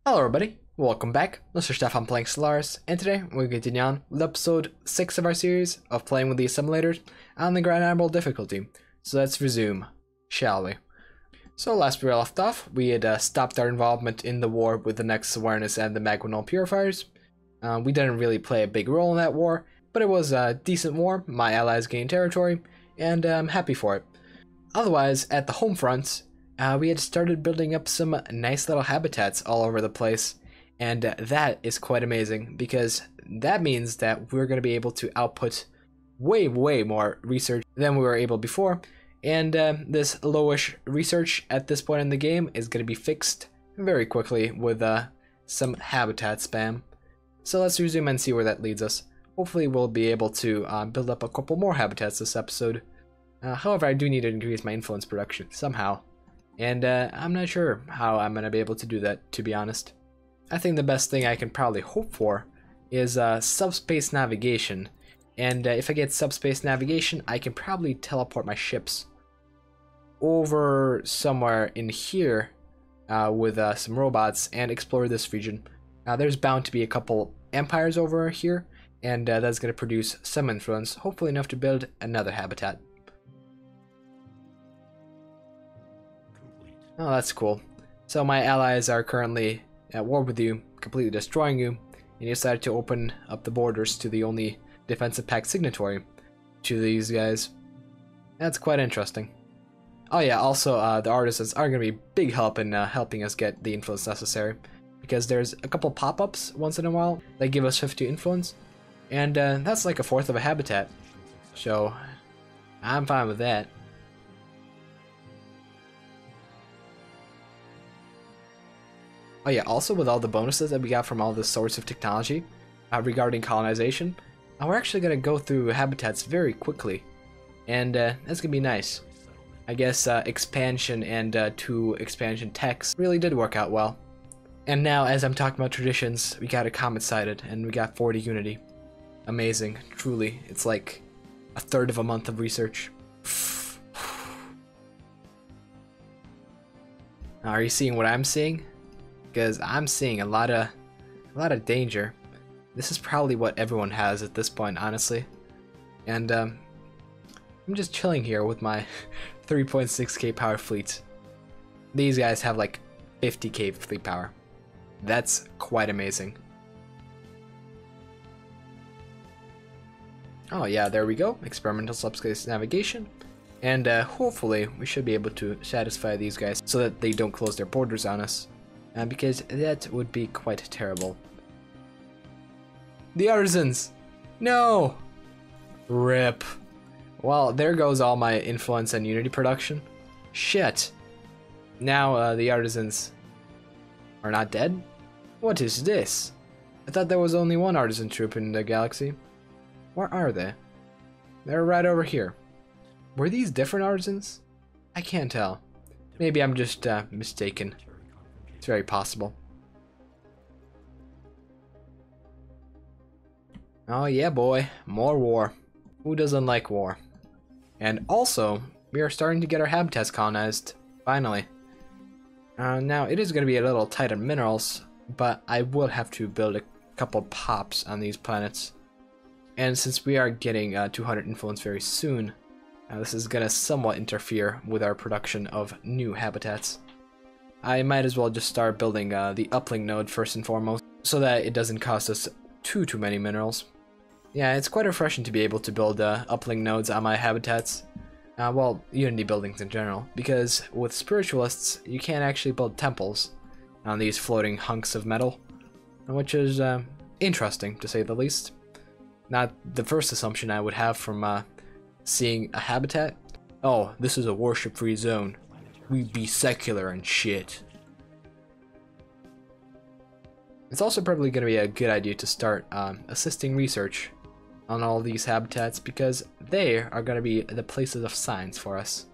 Hello everybody, welcome back. This is Stefan playing Stellaris, and today we're continuing on with episode 6 of our series of playing with the Assimilators on the G-Admiral difficulty. So let's resume, shall we? So last we left off, we had stopped our involvement in the war with the Nexus Awareness and the Magma Purifiers. We didn't really play a big role in that war, but it was a decent war. My allies gained territory, and I'm happy for it. Otherwise, at the home front, we had started building up some nice little habitats all over the place, and that is quite amazing because that means that we're going to be able to output way more research than we were able before, and this lowish research at this point in the game is going to be fixed very quickly with some habitat spam. So let's resume and see where that leads us. Hopefully we'll be able to build up a couple more habitats this episode. However, I do need to increase my influence production somehow. And I'm not sure how I'm going to be able to do that, to be honest. I think the best thing I can probably hope for is subspace navigation. And if I get subspace navigation, I can probably teleport my ships over somewhere in here with some robots and explore this region. There's bound to be a couple empires over here, and that's going to produce some influence, hopefully enough to build another habitat. Oh, that's cool. So my allies are currently at war with you, completely destroying you, and you decided to open up the borders to the only defensive pact signatory to these guys. That's quite interesting. Oh yeah, also the artisans are going to be big help in helping us get the influence necessary, because there's a couple pop-ups once in a while that give us 50 influence, and that's like a fourth of a habitat, so I'm fine with that. Oh yeah, also with all the bonuses that we got from all the sorts of technology regarding colonization, we're actually going to go through habitats very quickly, and that's going to be nice. I guess expansion and 2 expansion techs really did work out well. And now, as I'm talking about traditions, we got a comet sighted, and we got 40 unity. Amazing, truly. It's like a third of a month of research. Now, are you seeing what I'm seeing? Because I'm seeing a lot of danger. This is probably what everyone has at this point, honestly. And I'm just chilling here with my 3.6k power fleet. These guys have like 50k fleet power. That's quite amazing. Oh yeah, there we go. Experimental subspace navigation. And hopefully we should be able to satisfy these guys so that they don't close their borders on us. Because that would be quite terrible. The artisans! No! RIP. Well, there goes all my influence and unity production. Shit. Now the artisans are not dead? What is this? I thought there was only one artisan troop in the galaxy. Where are they? They're right over here. Were these different artisans? I can't tell. Maybe I'm just mistaken. It's very possible. Oh yeah, boy. More war. Who doesn't like war? And also, we are starting to get our habitats colonized. Finally. Now, it is going to be a little tight on minerals, but I will have to build a couple pops on these planets. And since we are getting 200 influence very soon, this is going to somewhat interfere with our production of new habitats. I might as well just start building the uplink node first and foremost, so that it doesn't cost us too many minerals. Yeah, it's quite refreshing to be able to build uplink nodes on my habitats. Well, Unity buildings in general, because with spiritualists, you can't actually build temples on these floating hunks of metal, which is interesting, to say the least. Not the first assumption I would have from seeing a habitat. Oh, this is a worship-free zone. We be secular and shit. It's also probably going to be a good idea to start assisting research on all these habitats, because they are going to be the places of science for us.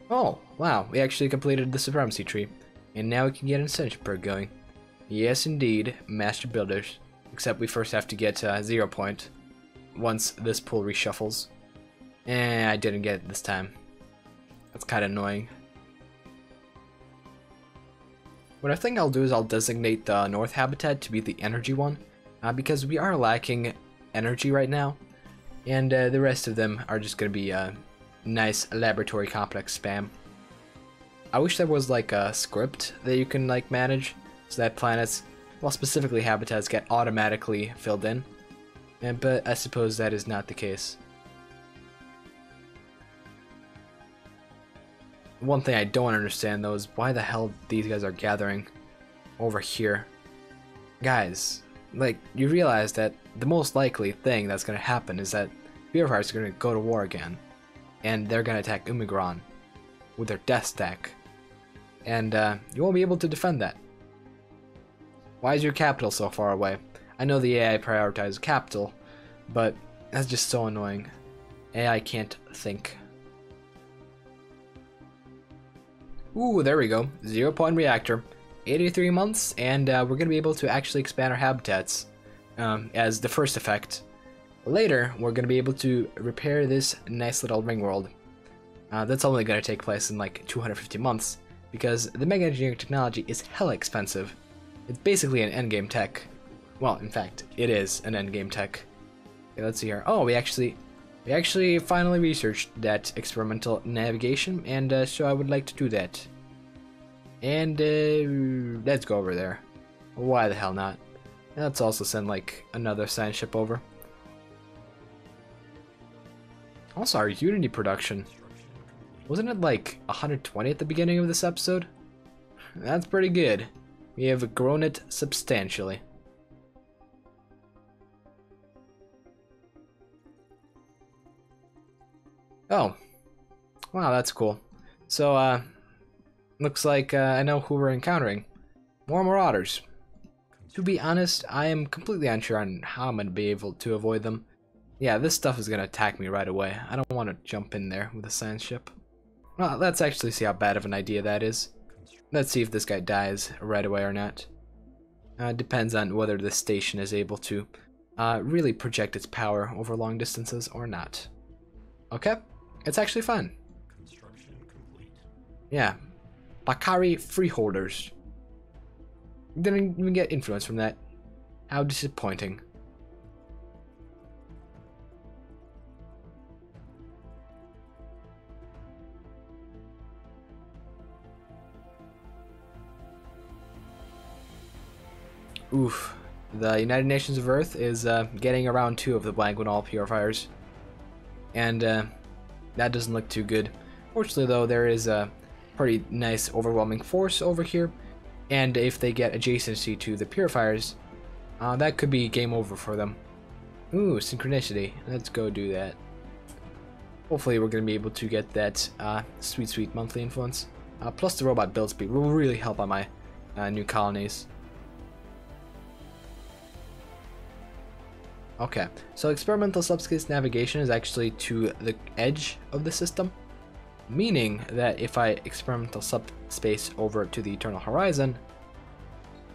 Oh, wow, we actually completed the supremacy tree, and now we can get incentive perk going. Yes indeed, master builders, except we first have to get 0 point once this pool reshuffles. I didn't get it this time. That's kind of annoying. What I think I'll do is I'll designate the north habitat to be the energy one, because we are lacking energy right now, and the rest of them are just going to be nice laboratory complex spam. I wish there was like a script that you can like manage so that planets, well specifically habitats, get automatically filled in, but I suppose that is not the case. One thing I don't understand though is why the hell these guys are gathering over here. Guys, like, you realize that the most likely thing that's going to happen is that purifiers are going to go to war again, and they're going to attack Umigron with their death stack, and you won't be able to defend that. Why is your capital so far away? I know the AI prioritizes capital, but that's just so annoying. AI can't think. Ooh, there we go. 0-point reactor. 83 months, and we're going to be able to actually expand our habitats as the first effect. Later, we're going to be able to repair this nice little ring world. That's only going to take place in like 250 months, because the mega engineering technology is hella expensive. It's basically an endgame tech. Well, in fact, it is an endgame tech. Okay, let's see here. Oh, we actually finally researched that experimental navigation, and so I would like to do that. And let's go over there. Why the hell not? Let's also send like another science ship over. Also, our Unity production, wasn't it like 120 at the beginning of this episode? That's pretty good. We have grown it substantially. Oh, wow, that's cool. So, looks like I know who we're encountering. More Marauders. To be honest, I am completely unsure on how I'm going to be able to avoid them. Yeah, this stuff is going to attack me right away. I don't want to jump in there with a science ship. Well, let's actually see how bad of an idea that is. Let's see if this guy dies right away or not. Depends on whether this station is able to really project its power over long distances or not. Okay, it's actually fun. Yeah. Bakari freeholders. Didn't even get influence from that. How disappointing. Oof. The United Nations of Earth is getting around 2 of the Blanguinol purifiers. And that doesn't look too good. Fortunately though, there is a pretty nice overwhelming force over here, and if they get adjacency to the purifiers, that could be game over for them. Ooh, synchronicity. Let's go do that. Hopefully we're going to be able to get that sweet monthly influence. Plus the robot build speed will really help on my new colonies. Okay, so experimental subspace navigation is actually to the edge of the system, meaning that if I experimental subspace over to the Eternal Horizon,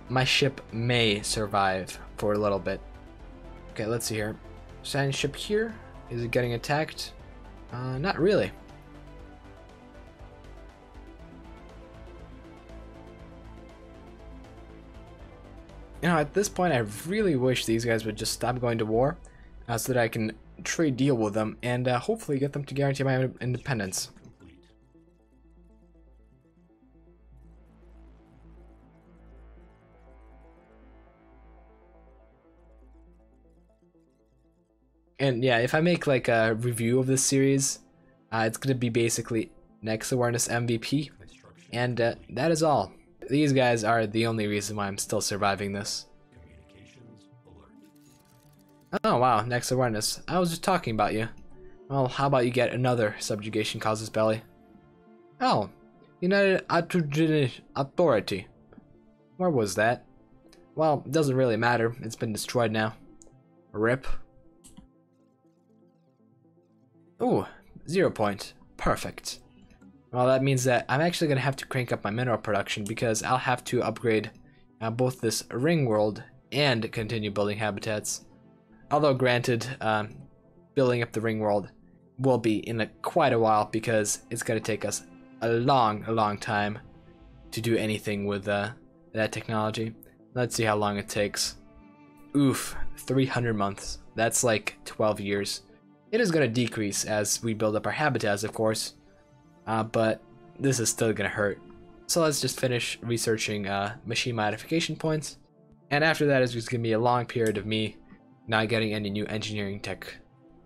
my ship may survive for a little bit. Okay, let's see here. Science ship here, is it getting attacked? Not really. You know, at this point, I really wish these guys would just stop going to war, so that I can trade deal with them and hopefully get them to guarantee my independence. And yeah, if I make like a review of this series, it's going to be basically Next Awareness MVP, and that is all. These guys are the only reason why I'm still surviving this. Oh wow, Next Awareness. I was just talking about you. Well, how about you get another subjugation casus belli? Oh, United Authority. Where was that? Well, it doesn't really matter. It's been destroyed now. RIP. Ooh, 0 point. Perfect. Well, that means that I'm actually going to have to crank up my mineral production because I'll have to upgrade both this ring world and continue building habitats. Although granted, building up the ring world will be in quite a while, because it's going to take us a long time to do anything with that technology. Let's see how long it takes. Oof, 300 months. That's like 12 years. It is going to decrease as we build up our habitats, of course, but this is still going to hurt. So let's just finish researching machine modification points, and after that is just going to be a long period of me not getting any new engineering tech.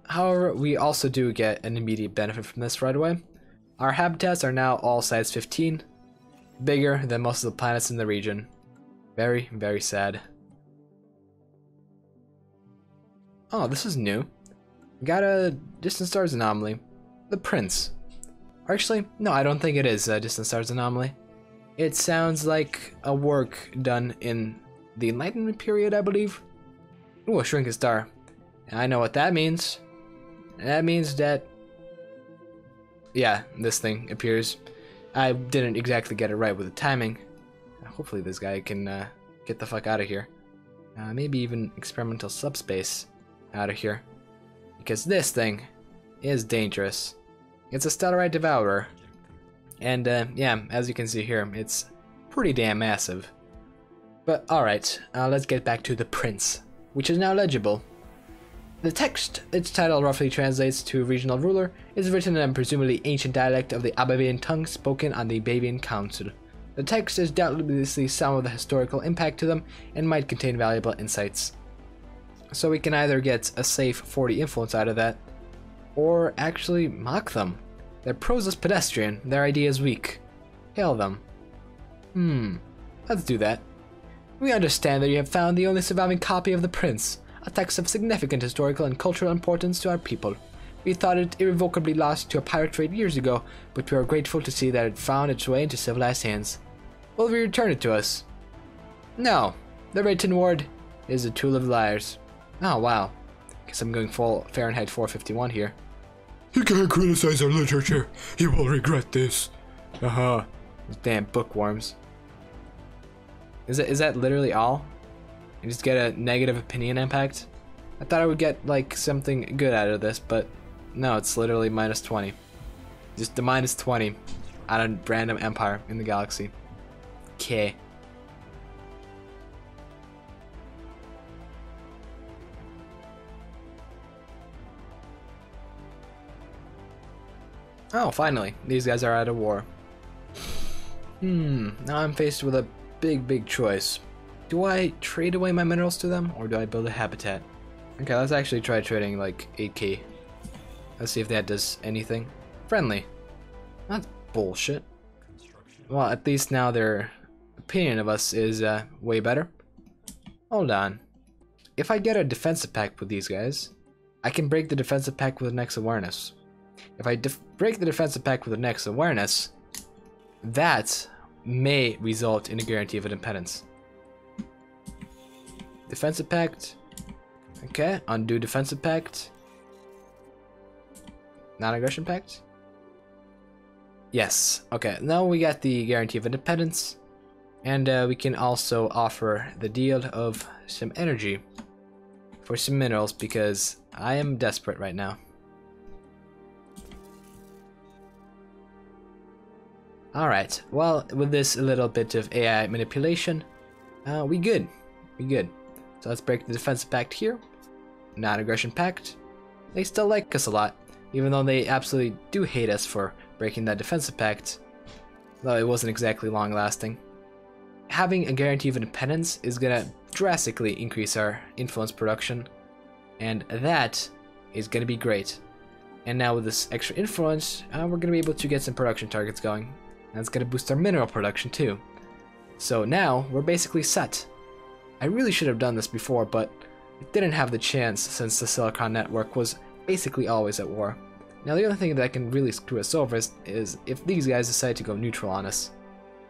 However, we also do get an immediate benefit from this right away. Our habitats are now all size 15, bigger than most of the planets in the region. Very, very sad. Oh, this is new. We got a distant stars anomaly. The Prince. Or actually, no, I don't think it is a distant stars anomaly. It sounds like a work done in the Enlightenment period, I believe. Ooh, a shrinking star. I know what that means. That means that, yeah, this thing appears. I didn't exactly get it right with the timing. Hopefully this guy can get the fuck out of here. Maybe even experimental subspace out of here. Because this thing is dangerous. It's a Stellarite Devourer. And yeah, as you can see here, it's pretty damn massive. But alright, let's get back to the Prince, which is now legible. The text, its title roughly translates to regional ruler, is written in a presumably ancient dialect of the Abavian tongue spoken on the Bavian Council. The text is doubtlessly some of the historical impact to them and might contain valuable insights. So we can either get a safe 40 influence out of that, or actually mock them. Their prose is pedestrian, their idea is weak. Hail them. Let's do that. We understand that you have found the only surviving copy of The Prince, a text of significant historical and cultural importance to our people. We thought it irrevocably lost to a pirate trade years ago, but we are grateful to see that it found its way into civilized hands. Will you return it to us? No. The written word is a tool of liars. Oh, wow. Guess I'm going full Fahrenheit 451 here. You can't criticize our literature. You will regret this. Those damn bookworms. Is that literally all? You just get a negative opinion impact? I thought I would get like something good out of this, but no, it's literally minus 20. Just the minus 20 on a random empire in the galaxy. Okay. Oh, finally, these guys are out of war. Now I'm faced with a big choice. Do I trade away my minerals to them, or do I build a habitat? Okay, let's actually try trading like 8k. Let's see if that does anything. Friendly. That's bullshit. Well, at least now their opinion of us is way better. Hold on. If I get a defensive pact with these guys, I can break the defensive pact with next awareness. If I break the defensive pact with the next awareness, that may result in a guarantee of independence. Defensive pact. Okay, undo defensive pact. Non-aggression pact? Yes. Okay, now we got the guarantee of independence, and we can also offer the deal of some energy for some minerals, because I am desperate right now. Alright, well, with this little bit of AI manipulation, we good. So let's break the defensive pact here. Non-aggression pact. They still like us a lot, even though they absolutely do hate us for breaking that defensive pact, though it wasn't exactly long-lasting. Having a guarantee of independence is gonna drastically increase our influence production, and that is gonna be great. And now with this extra influence, we're gonna be able to get some production targets going. And it's going to boost our mineral production too. So now we're basically set. I really should have done this before, but I didn't have the chance since the Silicon Network was basically always at war. Now the only thing that can really screw us over is if these guys decide to go neutral on us.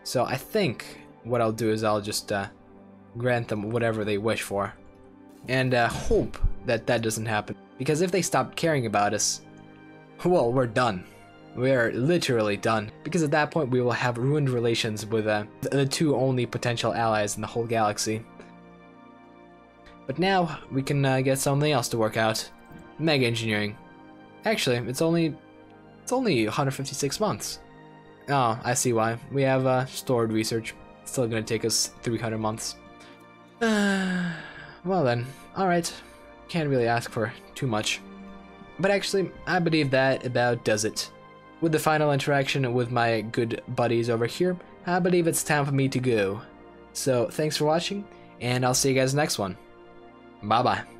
So I think what I'll do is I'll just grant them whatever they wish for. And hope that that doesn't happen. Because if they stop caring about us, well, we're done. We're literally done, because at that point we will have ruined relations with the two only potential allies in the whole galaxy. But now we can get something else to work out. Mega engineering. Actually, it's only 156 months. Oh, I see why. We have stored research. Still gonna take us 300 months. Well then, alright. Can't really ask for too much. But actually, I believe that about does it. With the final interaction with my good buddies over here, I believe it's time for me to go. So, thanks for watching, and I'll see you guys next one. Bye bye.